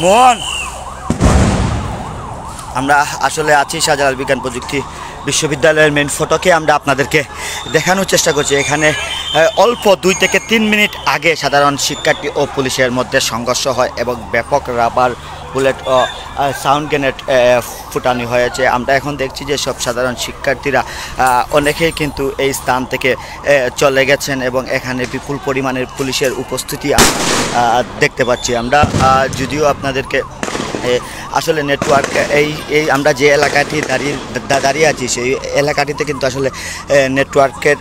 মোহন, আমরা আসলে আছি শাহজালাল বিজ্ঞান প্রযুক্তি বিশ্ববিদ্যালয়ের মেন ফটকে আমরা আপনাদেরকে দেখানোর চেষ্টা করছি। এখানে অল্প 2 থেকে 3 মিনিট আগে সাধারণ শিক্ষার্থী ও পুলিশের মধ্যে সংঘর্ষ হয় এবং ব্যাপক রাবার বুলেট ও সাউন্ড গ্রেনেড ফুটানো হয়েছে। আমরা এখন দেখছি যে সব সাধারণ শিক্ষার্থীরা অনেকেই কিন্তু এই স্থান থেকে চলে গেছেন এবং এখানে বিপুল পরিমাণের পুলিশের উপস্থিতি দেখতে পাচ্ছি আমরা। যদিও আপনাদেরকে আসলে নেটওয়ার্ক এই আমরা যে এলাকাটি দাঁড়িয়ে আছি সেই এলাকাটিতে কিন্তু আসলে নেটওয়ার্কের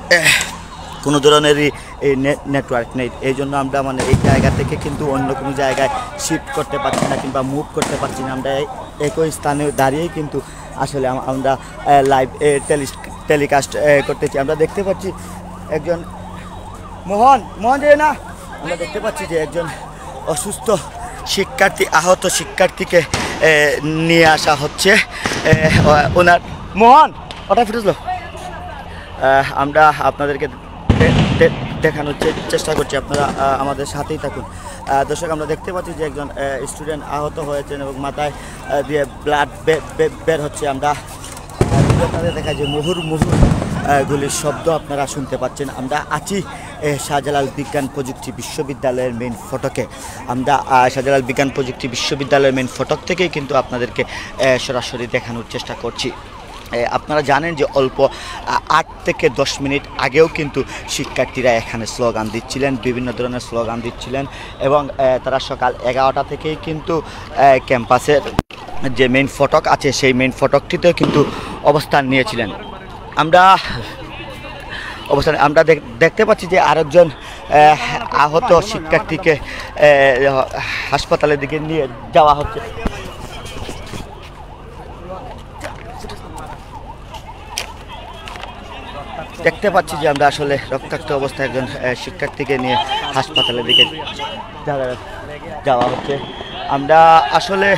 কোনো ধরনেরই এই নেটওয়ার্ক নেই। এই জন্য আমরা মানে এই জায়গা থেকে কিন্তু অন্য কোনো জায়গায় শিফট করতে পারছি না কিংবা মুভ করতে পারছি না। আমরা একই স্থানে দাঁড়িয়েই কিন্তু আসলে আমরা লাইভ টেলিকাস্ট করতেছি। আমরা দেখতে পাচ্ছি একজন মোহন যে না, আমরা দেখতে পাচ্ছি যে একজন অসুস্থ শিক্ষার্থী, আহত শিক্ষার্থীকে নিয়ে আসা হচ্ছে। ওনার মোহন ওটা ফুটেছিল, আমরা আপনাদেরকে দেখানোর চেষ্টা করছি, আপনারা আমাদের সাথেই থাকুন। দর্শক, আমরা দেখতে পাচ্ছি যে একজন স্টুডেন্ট আহত হয়েছেন এবং মাথায় দিয়ে ব্লাড বের হচ্ছে। আমরা আপনাদের দেখা যে মুহুর্মুহু গুলির শব্দ আপনারা শুনতে পাচ্ছেন। আমরা আছি শাহজালাল বিজ্ঞান প্রযুক্তি বিশ্ববিদ্যালয়ের মেইন ফটকে। আমরা শাহজালাল বিজ্ঞান প্রযুক্তি বিশ্ববিদ্যালয়ের মেইন ফটক থেকেই কিন্তু আপনাদেরকে সরাসরি দেখানোর চেষ্টা করছি। আপনারা জানেন যে অল্প 8 থেকে 10 মিনিট আগেও কিন্তু শিক্ষার্থীরা এখানে স্লোগান দিচ্ছিলেন, বিভিন্ন ধরনের স্লোগান দিচ্ছিলেন এবং তারা সকাল 11টা থেকেই কিন্তু ক্যাম্পাসের যে মেইন ফটক আছে সেই মেইন ফটকটিতেও কিন্তু অবস্থান নিয়েছিলেন। আমরা দেখতে পাচ্ছি যে আরেকজন আহত শিক্ষার্থীকে হাসপাতালের দিকে নিয়ে যাওয়া হচ্ছে। দেখতে পাচ্ছি যে আমরা আসলে রক্তাক্ত অবস্থায় একজন শিক্ষার্থীকে নিয়ে হাসপাতালের দিকে যাওয়া হচ্ছে। আমরা আসলে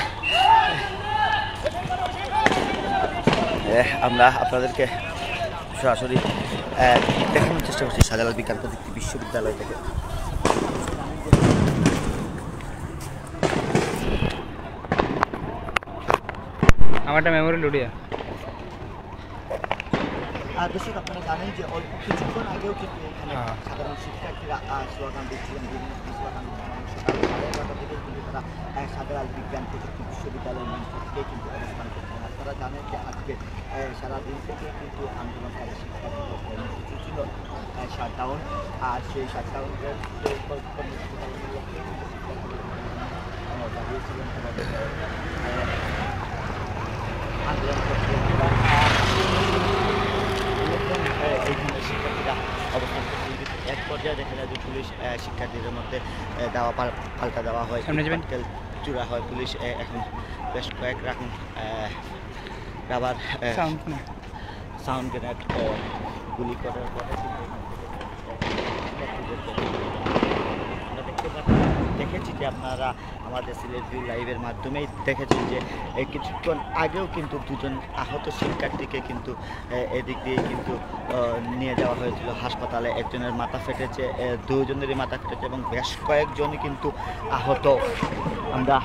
আপনাদেরকে সরাসরি দেখানোর চেষ্টা করছি শাহজালাল বিজ্ঞান প্রযুক্তি বিশ্ববিদ্যালয় থেকে। আমারটা মেমোরি লুডিয়া। দর্শক, আপনারা জানেন যে অল্প কিছুক্ষণ আগেও কিন্তু এখানে সাধারণ শিক্ষার্থীরা স্লোগান দিচ্ছিলেন, বিভিন্ন স্লোগান থেকে কিন্তু তারা শাহজালাল বিজ্ঞান প্রযুক্তি বিশ্ববিদ্যালয়ের মেন ফটকে কিন্তু অবস্থান করছেন। আপনারা জানেন যে আজকে সারাদিন থেকে কিন্তু আন্দোলনকারী শিক্ষার্থীদের কর্মসূচি ছিল শাটডাউন, আর সেই শাটডাউনের দাঁড়িয়েছিলেন আন্দোলন করতে এইখানে শিক্ষার্থীরা অবস্থান করছে। এক পর্যায়ে দেখা যায় যে পুলিশ শিক্ষার্থীদের মধ্যে পাল্টা দেওয়া হয়, চূড়া হয়। পুলিশ এখন বেশ কয়েক রকম রাবার সাউন্ড গ্রেনেড গুলি করার পরে দেখেছি যে আপনারা আমাদের সিলেট ভিউ লাইভের মাধ্যমেই দেখেছেন যে কিছুক্ষণ আগেও কিন্তু 2জন আহত শিক্ষার্থীকে কিন্তু এদিক দিয়ে কিন্তু নিয়ে যাওয়া হয়েছিল হাসপাতালে। একজনের মাথা ফেটেছে, 2জনেরই মাথা ফেটেছে এবং বেশ কয়েকজনই কিন্তু আহত। আমরা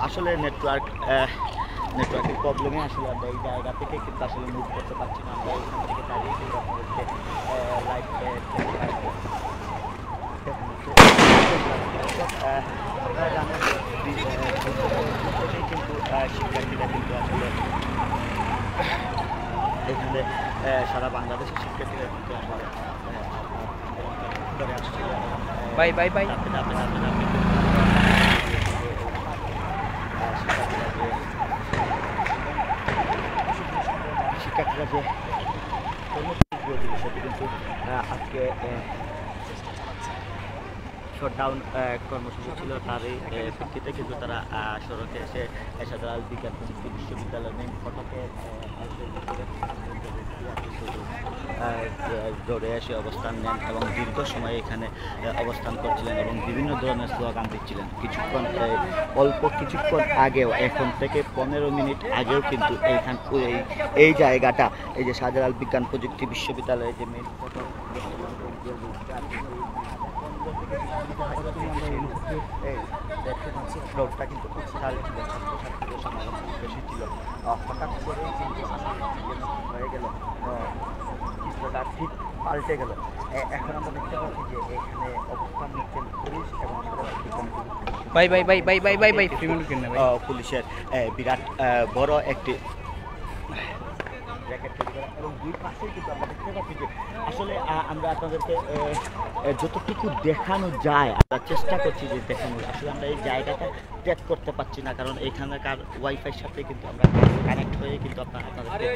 আসলে নেটওয়ার্কের প্রবলেমে আসলে আমরা এই জায়গা থেকে কিন্তু আসলে মুভ করতে পারছি না। আমরা এখান থেকে দাঁড়িয়ে কিন্তু আপনাদেরকে লাইভ আপনারা জানেন কিন্তু শিক্ষার্থীরা কিন্তু আসলে এখানে সারা বাংলাদেশের শিক্ষার্থীরা কিন্তু আসলে শিক্ষার্থীরা যে কর্মসূচি সেটি কিন্তু আজকে শটডাউন কর্মসূচি ছিল, তারই প্রেক্ষিতে কিন্তু তারা সড়কে এসে শাহজালাল বিজ্ঞান প্রযুক্তি বিশ্ববিদ্যালয়ের মেইন ফটকে জোরে এসে অবস্থান নেন এবং দীর্ঘ সময় এখানে অবস্থান করছিলেন এবং বিভিন্ন ধরনের স্লোগান দিচ্ছিলেন। কিছুক্ষণ আগেও, এখন থেকে 15 মিনিট আগেও কিন্তু এই জায়গাটা, এই যে শাহজালাল বিজ্ঞান প্রযুক্তি বিশ্ববিদ্যালয়ের যে মেইন ফটক দেখতে পাচ্ছি ফ্লোরটা কিন্তু উত্তাল ছিল, ছাত্রছাত্রীদের সমাগম বেশি ছিল। হঠাৎ করে কিন্তু হয়ে গেল, চিত্রটা ঠিক পাল্টে গেল। এখন আমরা দেখতে পাচ্ছি যে এখানে অবস্থান নিচ্ছেন পুলিশ এবং ভাই ভাই ভাই ভাই ভাই ভাই ভাই ফিমেল কিনা ভাই পুলিশের বিরাট বড় একটি জ্যাকেট তৈরি করা এবং দুই পাশে কিন্তু আমরা দেখতে পাচ্ছি যে আসলে আমরা আপনাদেরকে যতটুকু দেখানো যায় আমরা চেষ্টা করছি যে দেখানোর। আসলে আমরা এই জায়গাটা ট্র্যাক করতে পারছি না, কারণ এইখানকার ওয়াইফাইয়ের সাথে কিন্তু আমরা কানেক্ট হয়ে কিন্তু আপনাদেরকে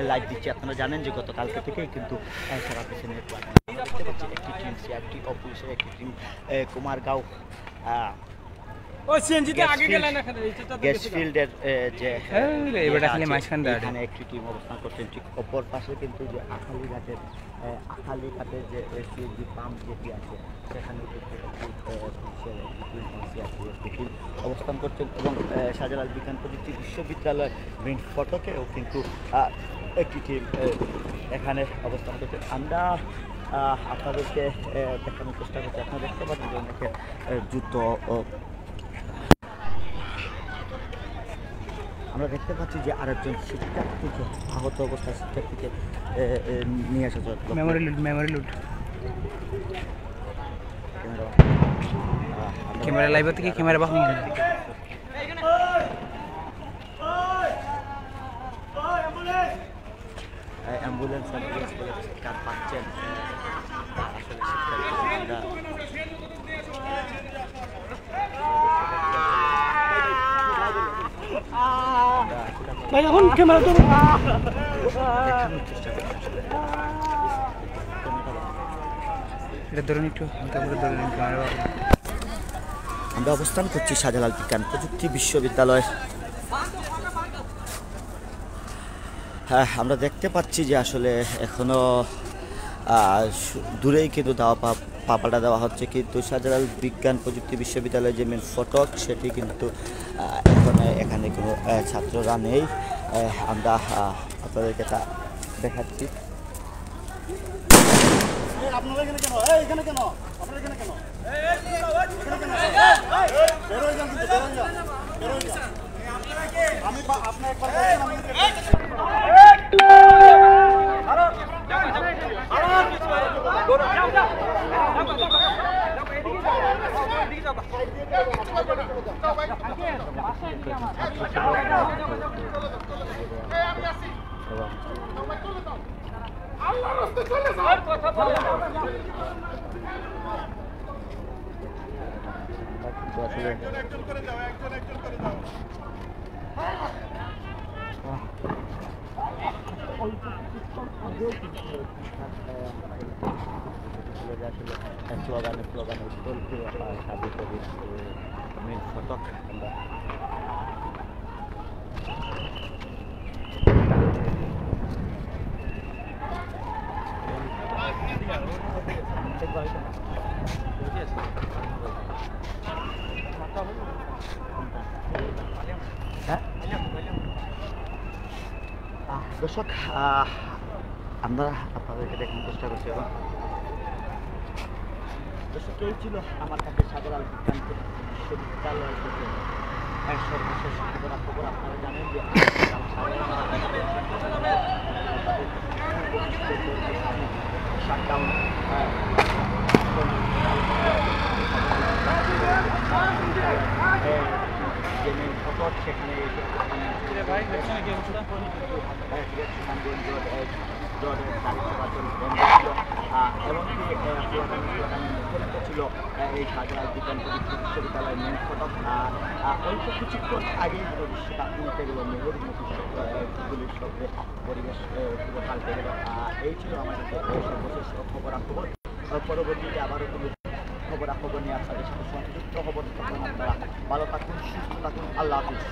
লাইভ দিচ্ছি। আপনারা জানেন যে গতকালকে থেকেই কিন্তু সারা দেশে নেটওয়ার্ক দেখতে পাচ্ছি একটি টিম সিআরটি ও পুলিশের একটি টিম কুমারগাঁও গ্যাস ফিল্ডের যে এখানে একটি টিম অবস্থান করছেন। ঠিক অপর পাশে কিন্তু যে আখালিঘাটের যে সিএনজি পাম্প যেটি আছে সেখানে কিন্তু পুলিশের একটি টিম অবস্থান করছেন এবং শাহজালাল বিজ্ঞান প্রযুক্তি বিশ্ববিদ্যালয় মেইন ফটকেও কিন্তু একটি টিম এখানে অবস্থান করছে। আমরা আপনাদেরকে দেখানোর চেষ্টা করছি। আপনারা দেখতে পাচ্ছেন যে অনেকে জুতো আমরা দেখতে পাচ্ছি যে আরেকজন শিক্ষার্থীকে আহত অবস্থায় শিক্ষার্থীকে নিয়ে আসা হচ্ছে। মেমোরি লুট ক্যামেরা লাইভ থেকে ক্যামেরা বাহন অ্যাম্বুলেন্স বলে কার পাচ্ছেন আসলে শিক্ষার্থীরা এখন ক্যামেরা তো এটা ধরুন একটু ক্যামেরা। আমরা অবস্থান করছি শাহজালাল বিজ্ঞান প্রযুক্তি বিশ্ববিদ্যালয়। হ্যাঁ, আমরা দেখতে পাচ্ছি যে আসলে এখনো দূরেই কিন্তু পাপাটা দেওয়া হচ্ছে, কিন্তু শাহজালাল বিজ্ঞান প্রযুক্তি বিশ্ববিদ্যালয়ের যে মেন ফটক সেটি কিন্তু এখানে কোনো ছাত্ররা নেই। আমরা আপনাদেরকে তা দেখাচ্ছি। স্লোগানে চলছে সাধু কবির মেন ফটক। আমরা দর্শক আমরা আপনাদেরকে দেখানোর চেষ্টা করছি এবং দর্শক এই ছিল আমার কাছে শাহজালাল বিজ্ঞান বিশ্ববিদ্যালয় থেকে সর্বশেষ খবর। আপনারা জানেন যে শাটডাউন যে মেন ফটক সেখানে এমনকি মুখরিত ছিল এই শাহজালাল বিজ্ঞান প্রযুক্তি বিশ্ববিদ্যালয়ের মেন ফটক। অল্প কিছুক্ষণ আগেই পুরো দৃশ্যটা উল্টে গেল, মেঘের গুলির শব্দে পরিবেশ পুরো পাল্টে গেল। এই ছিল আমাদের সর্বশেষ খবরাখবর। পরবর্তীতে আবারও কোনো খবরাখবর নিয়ে আপনাদের সাথে সংযুক্ত খবর। আপনারা ভালো থাকুন, সুস্থ থাকুন। আল্লাহ হাফিজ।